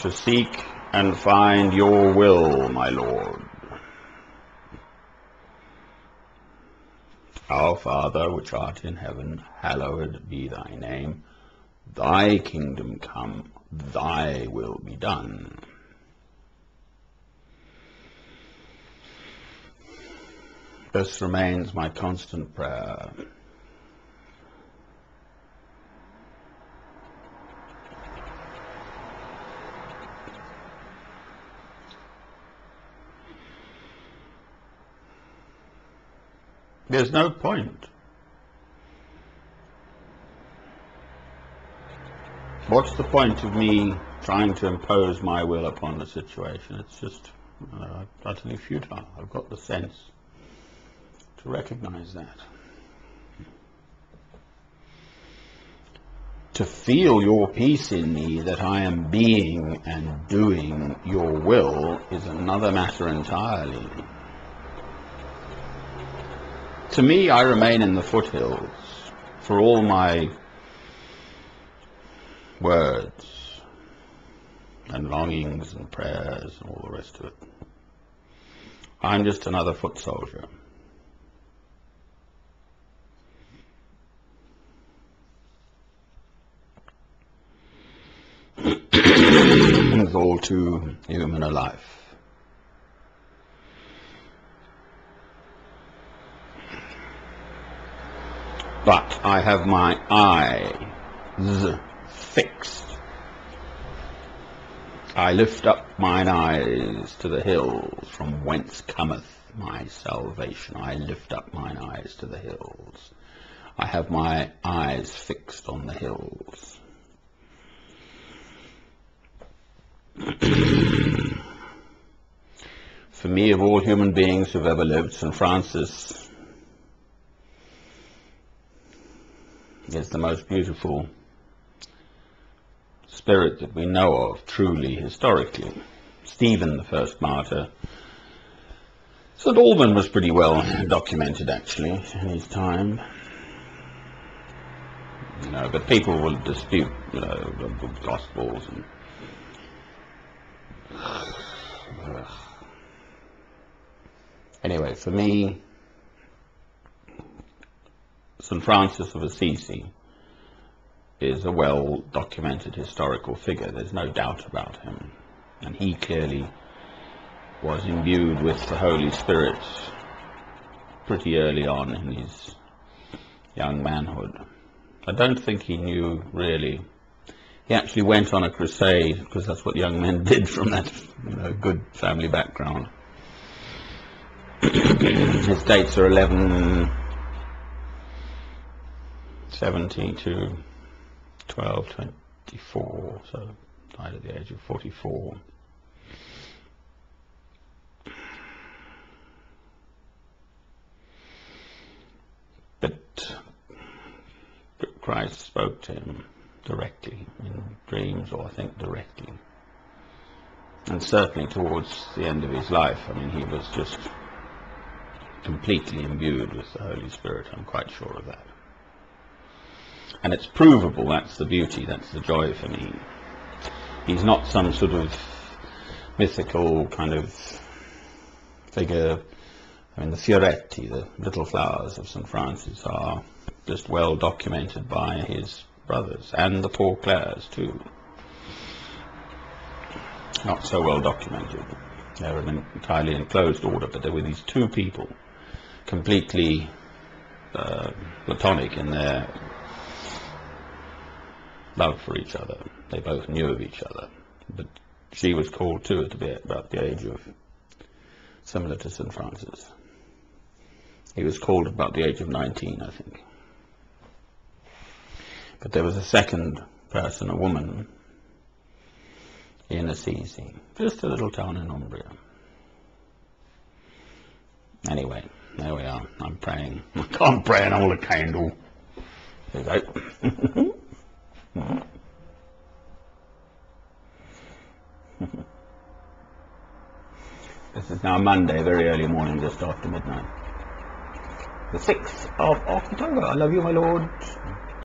to seek and find your will, my Lord. Our Father, which art in heaven, hallowed be thy name. Thy kingdom come, thy will be done. This remains my constant prayer. There's no point. What's the point of me trying to impose my will upon the situation? It's just utterly futile. I've got the sense to recognize that. To feel your peace in me, that I am being and doing your will, is another matter entirely. To me, I remain in the foothills, for all my words and longings and prayers and all the rest of it. I'm just another foot soldier. It's all too human a life. But I have my eyes fixed. I lift up mine eyes to the hills, from whence cometh my salvation. I lift up mine eyes to the hills. I have my eyes fixed on the hills. For me, of all human beings who've ever lived, St. Francis is the most beautiful spirit that we know of, truly, historically. Stephen, the first martyr. St. Alban was pretty well documented, actually, in his time. But people will dispute, the Gospels and anyway, for me, St. Francis of Assisi is a well-documented historical figure. There's no doubt about him. And he clearly was imbued with the Holy Spirit pretty early on in his young manhood. I don't think he knew, really. He actually went on a crusade, because that's what young men did from that good family background. His dates are 1170 to 1224, so died at the age of 44. But Christ spoke to him directly, in dreams, or I think directly. And certainly towards the end of his life, he was just completely imbued with the Holy Spirit. I'm quite sure of that. And it's provable. That's the beauty, that's the joy for me. He's not some sort of mythical kind of figure. The fioretti, the little flowers of St. Francis, are just well documented by his brothers, and the Paul Clares too. Not so well documented. They're an entirely enclosed order, but there were these two people, completely platonic in their love for each other. They both knew of each other, but she was called too to be about the age of, similar to St. Francis. He was called about the age of 19, I think. But there was a second person, a woman, in Assisi, just a little town in Umbria. Anyway, there we are. I'm praying. I can't pray and hold a candle. There you go. This is now Monday, very early morning, just after midnight. The 6th of October. I love you, my Lord.